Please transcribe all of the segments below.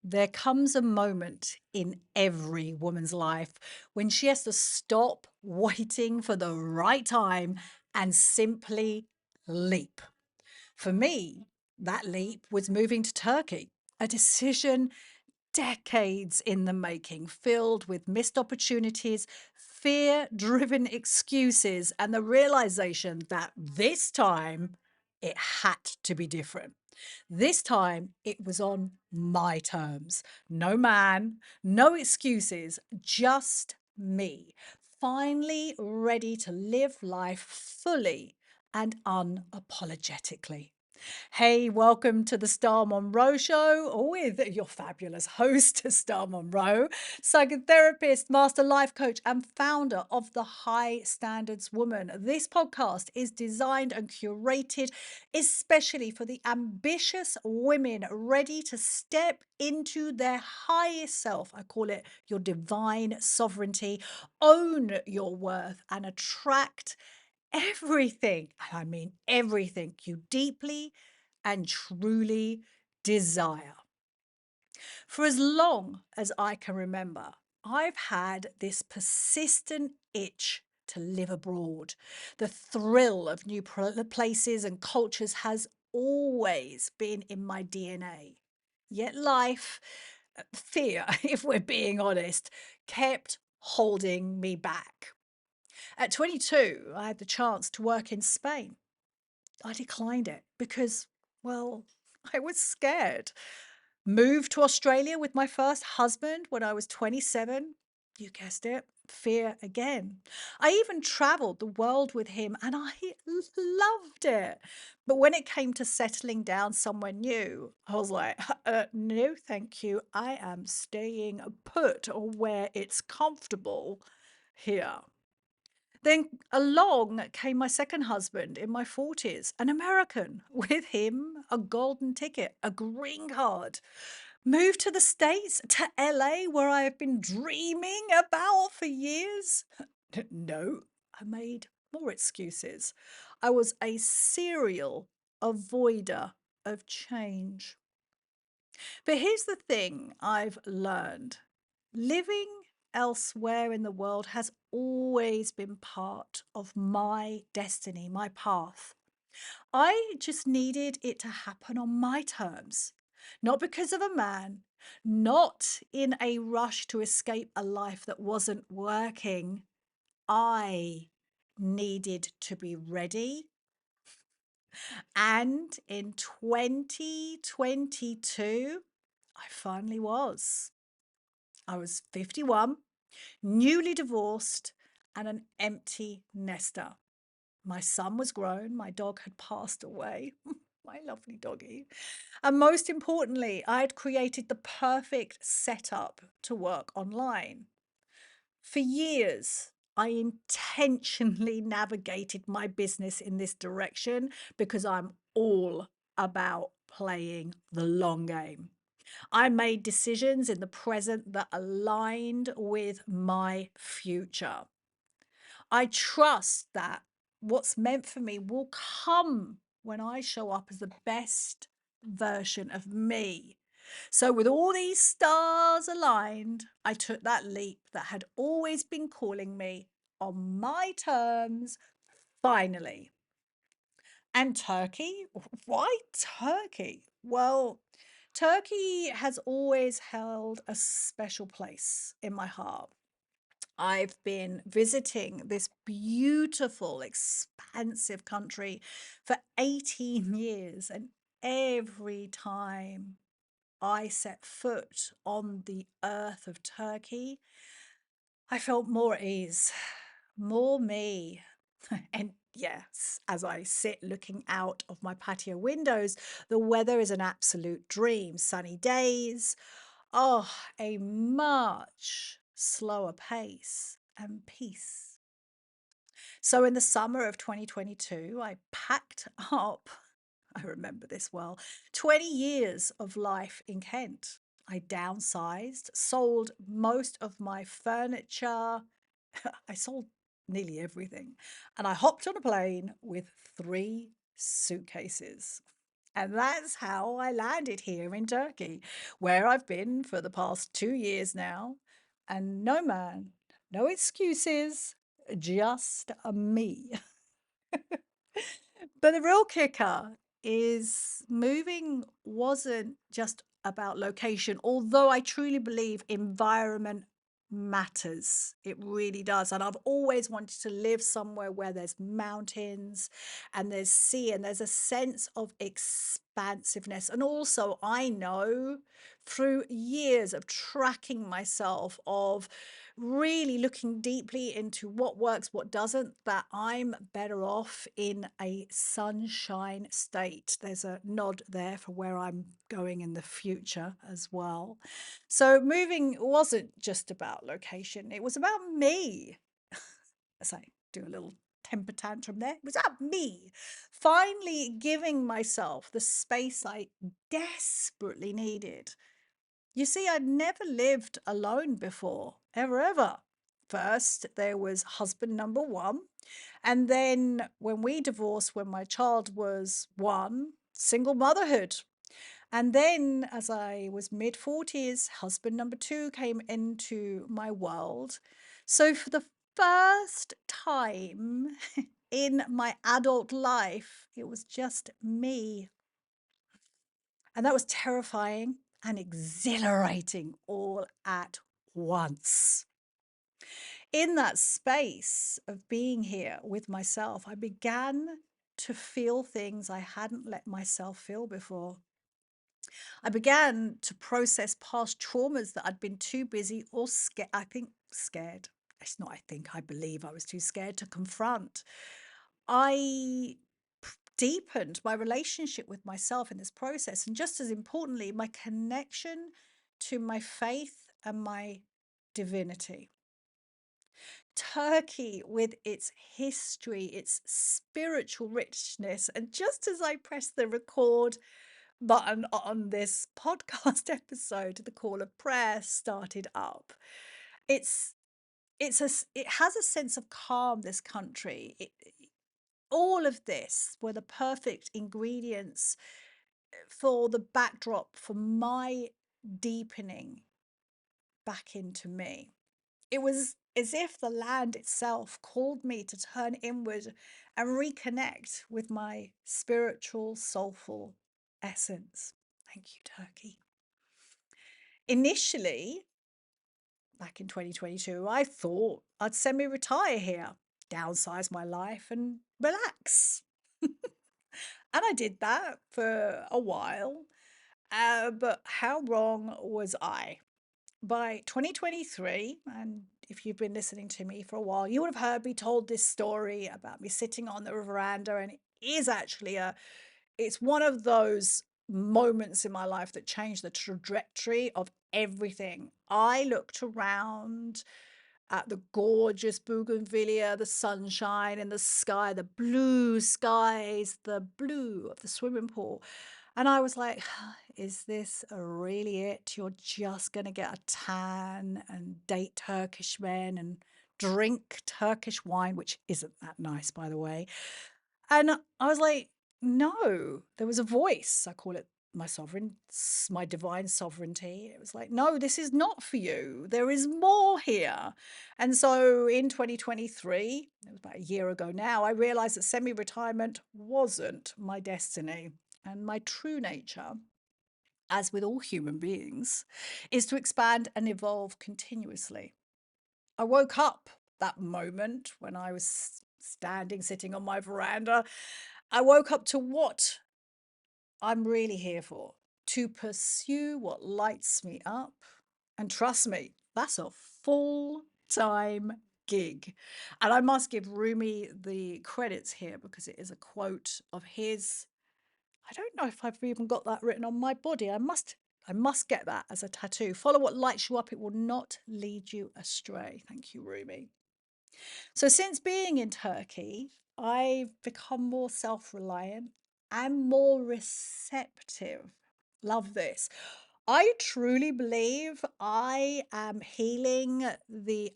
There comes a moment in every woman's life when she has to stop waiting for the right time and simply leap. For me, that leap was moving to Turkey, a decision decades in the making, filled with missed opportunities, fear driven excuses, and the realization that this time it had to be different. This time it was on my terms. No man, no excuses, just me. Finally ready to live life fully and unapologetically. Hey, welcome to the Star Monroe Show with your fabulous host, Star Monroe, psychotherapist, master life coach, and founder of the High Standards Woman. This podcast is designed and curated especially for the ambitious women ready to step into their highest self. I call it your divine sovereignty, own your worth, and attract everything, and I mean everything, you deeply and truly desire. For as long as I can remember, I've had this persistent itch to live abroad. The thrill of new places and cultures has always been in my DNA. Yet life, fear, if we're being honest, kept holding me back. At 22, I had the chance to work in Spain. I declined it because, well, I was scared. Moved to Australia with my first husband when I was 27. You guessed it, fear again. I even traveled the world with him and I loved it. But when it came to settling down somewhere new, I was like, no, thank you. I am staying put or where it's comfortable here. Then along came my second husband in my 40s, an American, with him a golden ticket, a green card. Moved to the States, to LA, where I have been dreaming about for years. No, I made more excuses. I was a serial avoider of change. But here's the thing I've learned: living elsewhere in the world has always been part of my destiny, my path. I just needed it to happen on my terms, not because of a man, not in a rush to escape a life that wasn't working. I needed to be ready. And in 2022, I finally was. I was 51, newly divorced, and an empty nester. My son was grown, my dog had passed away, my lovely doggy. And most importantly, I had created the perfect setup to work online. For years, I intentionally navigated my business in this direction because I'm all about playing the long game. I made decisions in the present that aligned with my future. I trust that what's meant for me will come when I show up as the best version of me. So, with all these stars aligned, I took that leap that had always been calling me on my terms, finally. And Turkey? Why Turkey? Well, Turkey has always held a special place in my heart. I've been visiting this beautiful, expansive country for 18 years, and every time I set foot on the earth of Turkey, I felt more at ease, more me. And yes, as I sit looking out of my patio windows, the weather is an absolute dream. Sunny days, oh, a much slower pace and peace. So in the summer of 2022, I packed up, I remember this well, 20 years of life in Kent. I downsized, sold most of my furniture. I sold nearly everything. And I hopped on a plane with 3 suitcases. And that's how I landed here in Turkey, where I've been for the past 2 years now. And no man, no excuses, just me. But the real kicker is moving wasn't just about location, although I truly believe environment matters. It really does. And I've always wanted to live somewhere where there's mountains and there's sea and there's a sense of expansiveness. And also, I know through years of tracking myself, of really looking deeply into what works, what doesn't, that I'm better off in a sunshine state. There's a nod there for where I'm going in the future as well. So moving wasn't just about location, it was about me. As I do a little temper tantrum there, it was about me finally giving myself the space I desperately needed. You see, I'd never lived alone before, ever, ever. First, there was husband number one. And then when we divorced, when my child was one, single motherhood. And then as I was mid 40s, husband number two came into my world. So for the first time in my adult life, it was just me. And that was terrifying and exhilarating all at once. In that space of being here with myself, I began to feel things I hadn't let myself feel before. I began to process past traumas that I'd been too busy or scared. I think scared. It's not, I think, I believe I was too scared to confront. I deepened my relationship with myself in this process. And just as importantly, my connection to my faith and my divinity. Turkey, with its history, its spiritual richness, and just as I pressed the record button on this podcast episode, the call of prayer started up. It's it has a sense of calm. This country, all of this were the perfect ingredients for the backdrop for my deepening back into me. It was as if the land itself called me to turn inward and reconnect with my spiritual, soulful essence. Thank you, Turkey. Initially, back in 2022, I thought I'd semi retire here, downsize my life, and relax. And I did that for a while. But how wrong was I? By 2023, and if you've been listening to me for a while, you would have heard me told this story about me sitting on the veranda, and it is actually it's one of those moments in my life that changed the trajectory of everything. I looked around at the gorgeous bougainvillea, the sunshine in the sky, the blue skies, the blue of the swimming pool. And I was like, is this really it? You're just going to get a tan and date Turkish men and drink Turkish wine, which isn't that nice, by the way. And I was like, no, there was a voice. I call it my sovereign, my divine sovereignty. It was like, no, this is not for you. There is more here. And so in 2023, it was about a year ago now, I realized that semi retirement wasn't my destiny. And my true nature, as with all human beings, is to expand and evolve continuously. I woke up that moment when I was standing, sitting on my veranda. I woke up to what I'm really here for, to pursue what lights me up. And trust me, that's a full time gig. And I must give Rumi the credits here because it is a quote of his. I don't know if I've even got that written on my body. I must get that as a tattoo. Follow what lights you up, it will not lead you astray. Thank you, Rumi. So, since being in Turkey, I've become more self reliant and more receptive. Love this. I truly believe I am healing the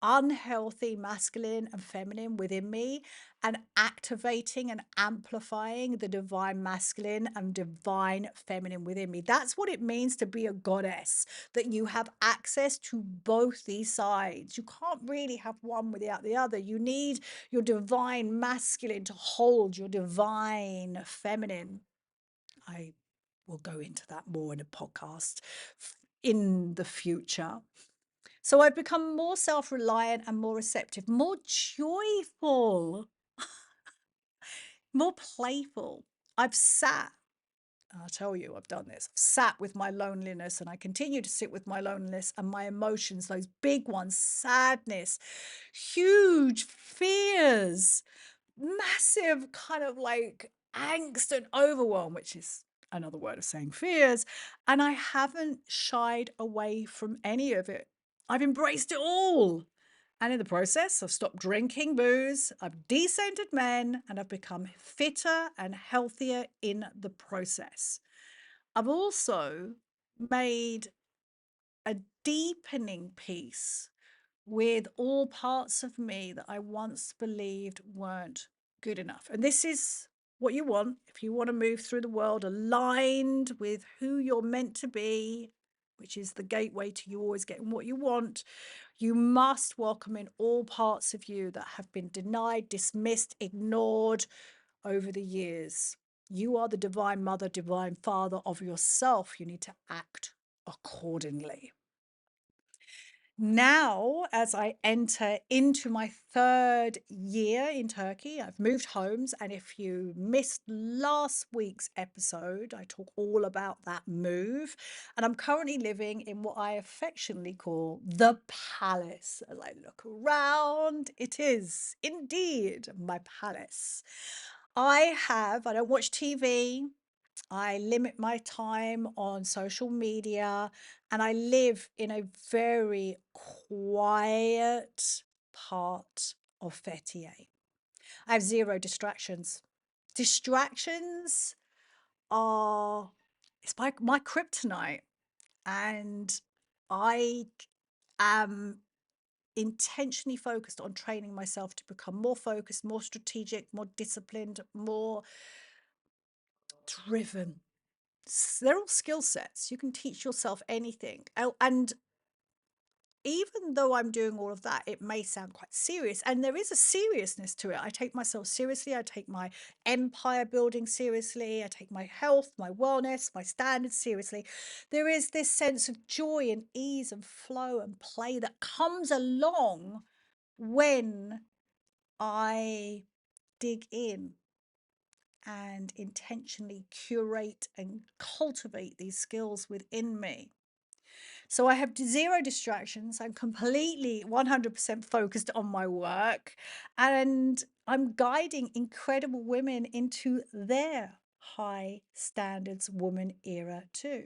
unhealthy masculine and feminine within me and activating and amplifying the divine masculine and divine feminine within me. That's what it means to be a goddess, that you have access to both these sides. You can't really have one without the other. You need your divine masculine to hold your divine feminine. I will go into that more in a podcast in the future. So I've become more self reliant and more receptive, more joyful, more playful. I've sat, I'll tell you, I've done this. I've sat with my loneliness and I continue to sit with my loneliness and my emotions, those big ones, sadness, huge fears, massive kind of like angst and overwhelm, which is another word of saying fears. And I haven't shied away from any of it. I've embraced it all. And in the process, I've stopped drinking booze, I've descented men, and I've become fitter and healthier in the process. I've also made a deepening peace with all parts of me that I once believed weren't good enough. And this is what you want if you want to move through the world aligned with who you're meant to be, which is the gateway to you always getting what you want. You must welcome in all parts of you that have been denied, dismissed, ignored over the years. You are the divine mother, divine father of yourself. You need to act accordingly. Now, as I enter into my third year in Turkey, I've moved homes. And if you missed last week's episode, I talk all about that move. And I'm currently living in what I affectionately call the palace. As I look around, it is indeed my palace. I don't watch TV. I limit my time on social media and I live in a very quiet part of Fethiye. I have zero distractions. Distractions are, it's my kryptonite. And I am intentionally focused on training myself to become more focused, more strategic, more disciplined, more driven. They're all skill sets. You can teach yourself anything. Oh, and even though I'm doing all of that, it may sound quite serious. And there is a seriousness to it. I take myself seriously. I take my empire building seriously. I take my health, my wellness, my standards seriously. There is this sense of joy and ease and flow and play that comes along when I dig in and intentionally curate and cultivate these skills within me. So I have zero distractions. I'm completely 100% focused on my work and I'm guiding incredible women into their high standards woman era too.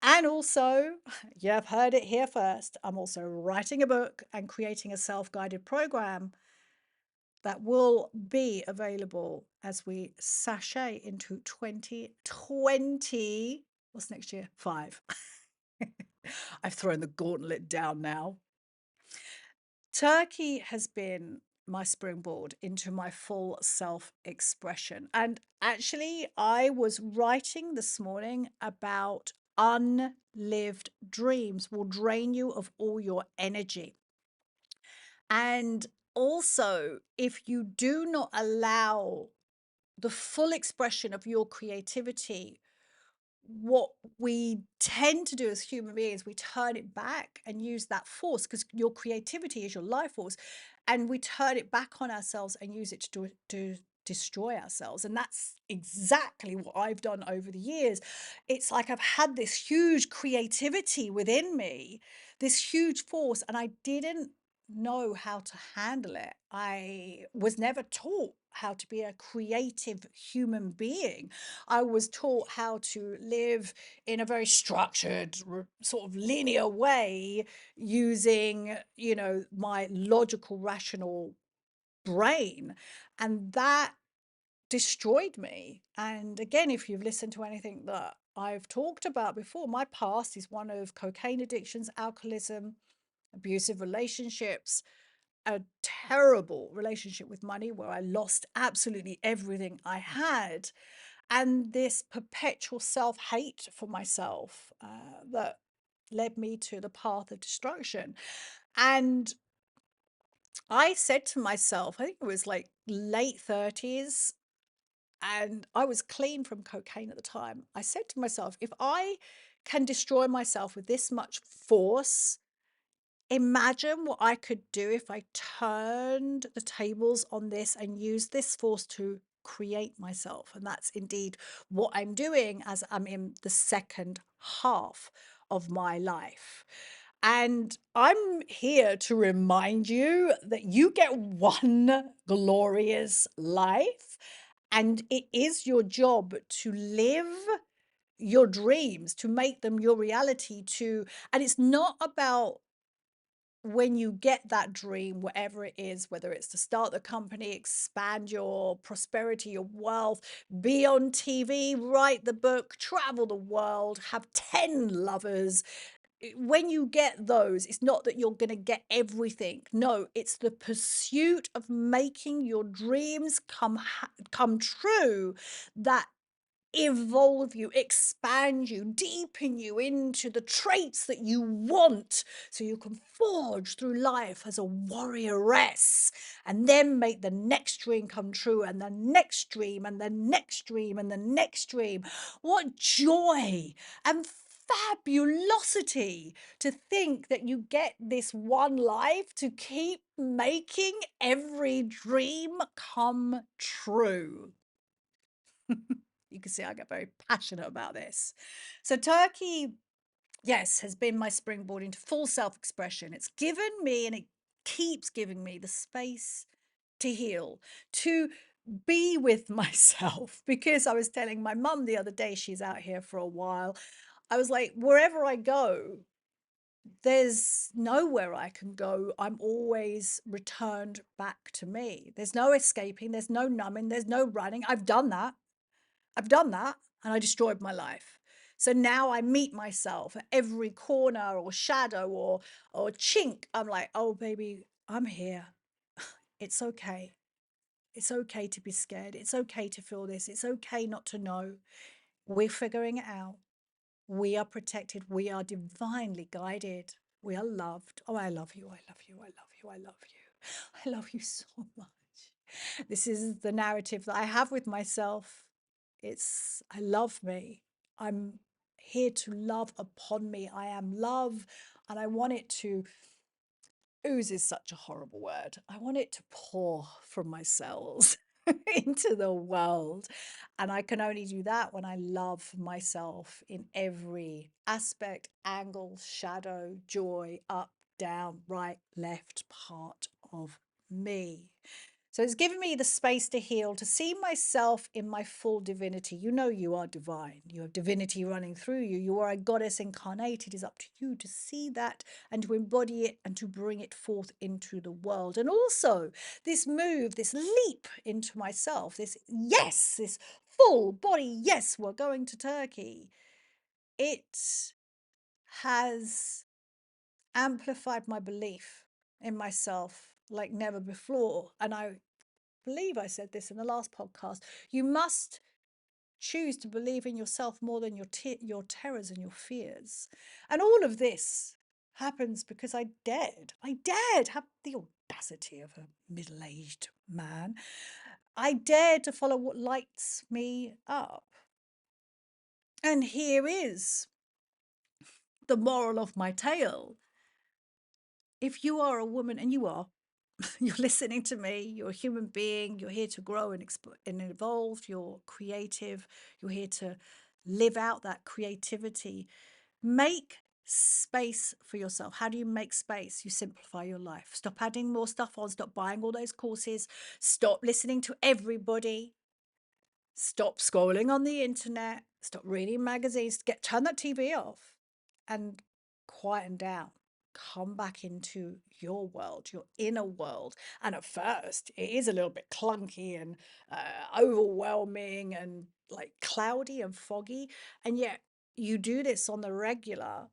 And also, you've heard it here first, I'm also writing a book and creating a self-guided program that will be available as we sashay into 2020. What's next year? 5. I've thrown the gauntlet down now. Turkey has been my springboard into my full self expression. And actually, I was writing this morning about unlived dreams will drain you of all your energy. And also, if you do not allow the full expression of your creativity, what we tend to do as human beings, we turn it back and use that force because your creativity is your life force. And we turn it back on ourselves and use it to destroy ourselves. And that's exactly what I've done over the years. It's like I've had this huge creativity within me, this huge force, and I didn't know how to handle it. I was never taught how to be a creative human being. I was taught how to live in a very structured, sort of linear way using, my logical, rational brain. And that destroyed me. And again, if you've listened to anything that I've talked about before, my past is one of cocaine addictions, alcoholism, abusive relationships, a terrible relationship with money where I lost absolutely everything I had, and this perpetual self hate for myself that led me to the path of destruction. And I said to myself, I think it was like late 30s, and I was clean from cocaine at the time. I said to myself, if I can destroy myself with this much force, imagine what I could do if I turned the tables on this and used this force to create myself. And that's indeed what I'm doing as I'm in the second half of my life. And I'm here to remind you that you get one glorious life, and it is your job to live your dreams, to make them your reality, and it's not about when you get that dream, whatever it is, whether it's to start the company, expand your prosperity, your wealth, be on TV, write the book, travel the world, have 10 lovers. When you get those, it's not that you're going to get everything. No, it's the pursuit of making your dreams come true that evolve you, expand you, deepen you into the traits that you want so you can forge through life as a warrioress and then make the next dream come true and the next dream and the next dream and the next dream. What joy and fabulosity to think that you get this one life to keep making every dream come true. You can see I get very passionate about this. So, Turkey, yes, has been my springboard into full self expression. It's given me and it keeps giving me the space to heal, to be with myself. Because I was telling my mum the other day, she's out here for a while. I was like, wherever I go, there's nowhere I can go. I'm always returned back to me. There's no escaping, there's no numbing, there's no running. I've done that. And I destroyed my life. So now I meet myself at every corner or shadow or chink. I'm like, oh baby, I'm here. It's okay. It's okay to be scared. It's okay to feel this. It's okay not to know. We're figuring it out. We are protected. We are divinely guided. We are loved. Oh, I love you. I love you. I love you. I love you. I love you so much. This is the narrative that I have with myself. It's, I love me. I'm here to love upon me. I am love, and I want it to ooze is such a horrible word. I want it to pour from my cells into the world. And I can only do that when I love myself in every aspect, angle, shadow, joy, up, down, right, left part of me. So it's given me the space to heal, to see myself in my full divinity. You know you are divine. You have divinity running through you. You are a goddess incarnate. It is up to you to see that and to embody it and to bring it forth into the world. And also this move, this leap into myself, this yes, this full body, yes, we're going to Turkey. It has amplified my belief in myself like never before. And I believe I said this in the last podcast. You must choose to believe in yourself more than your terrors and your fears. And all of this happens because I dared have the audacity of a middle-aged man. I dared to follow what lights me up. And here is the moral of my tale. If you are a woman, and you are, you're listening to me, you're a human being, you're here to grow and evolve, you're creative, you're here to live out that creativity. Make space for yourself. How do you make space? You simplify your life. Stop adding more stuff on, stop buying all those courses, stop listening to everybody, stop scrolling on the internet, stop reading magazines, turn that TV off and quieten down. Come back into your world, your inner world. And at first, it is a little bit clunky and overwhelming and like cloudy and foggy. And yet, you do this on the regular,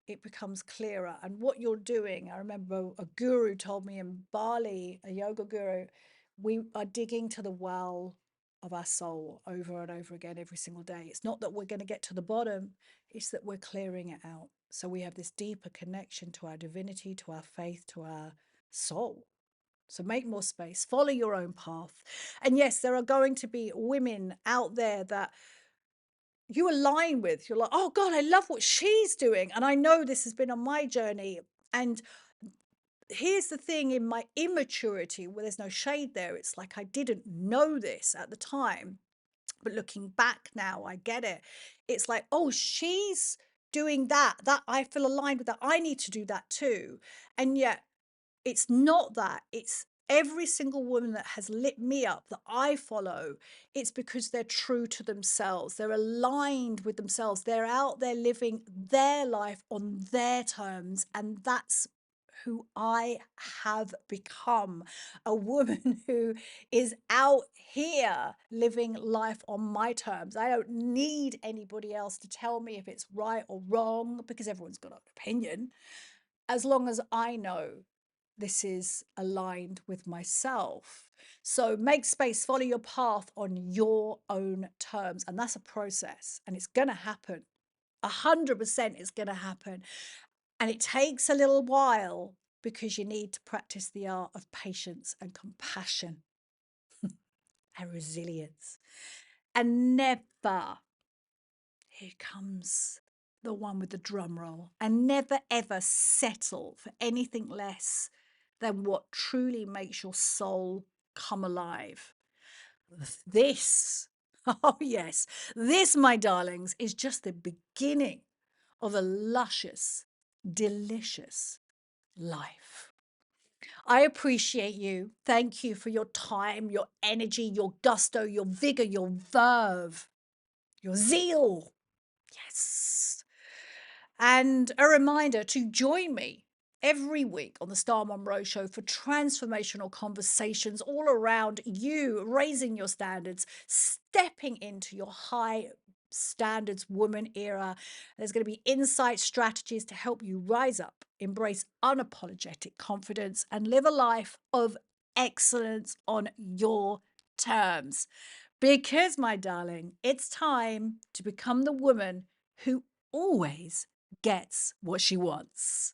it becomes clearer. And what you're doing, I remember a guru told me in Bali, a yoga guru, we are digging to the well of our soul over and over again every single day. It's not that we're going to get to the bottom, it's that we're clearing it out. So we have this deeper connection to our divinity, to our faith, to our soul. So make more space, follow your own path. And yes, there are going to be women out there that you align with. You're like, oh God, I love what she's doing. And I know this has been on my journey. And here's the thing, in my immaturity, where there's no shade there, it's like I didn't know this at the time. But looking back now, I get it. It's like, oh, she's doing that. That I feel aligned with that. I need to do that too. And yet it's not that. It's every single woman that has lit me up that I follow. It's because they're true to themselves. They're aligned with themselves. They're out there living their life on their terms. And that's who I have become, a woman who is out here living life on my terms. I don't need anybody else to tell me if it's right or wrong because everyone's got an opinion. As long as I know this is aligned with myself. So make space, follow your path on your own terms. And that's a process and it's going to happen. 100% it's going to happen. And it takes a little while because you need to practice the art of patience and compassion and resilience. And never, here comes the one with the drum roll, and never ever settle for anything less than what truly makes your soul come alive. This, oh yes, this, my darlings, is just the beginning of a luscious, delicious life. I appreciate you. Thank you for your time, your energy, your gusto, your vigor, your verve, your zeal. Yes. And a reminder to join me every week on the Star Monroe Show for transformational conversations all around you, raising your standards, stepping into your high standards woman era. There's going to be insight strategies to help you rise up, embrace unapologetic confidence, and live a life of excellence on your terms. Because, my darling, it's time to become the woman who always gets what she wants.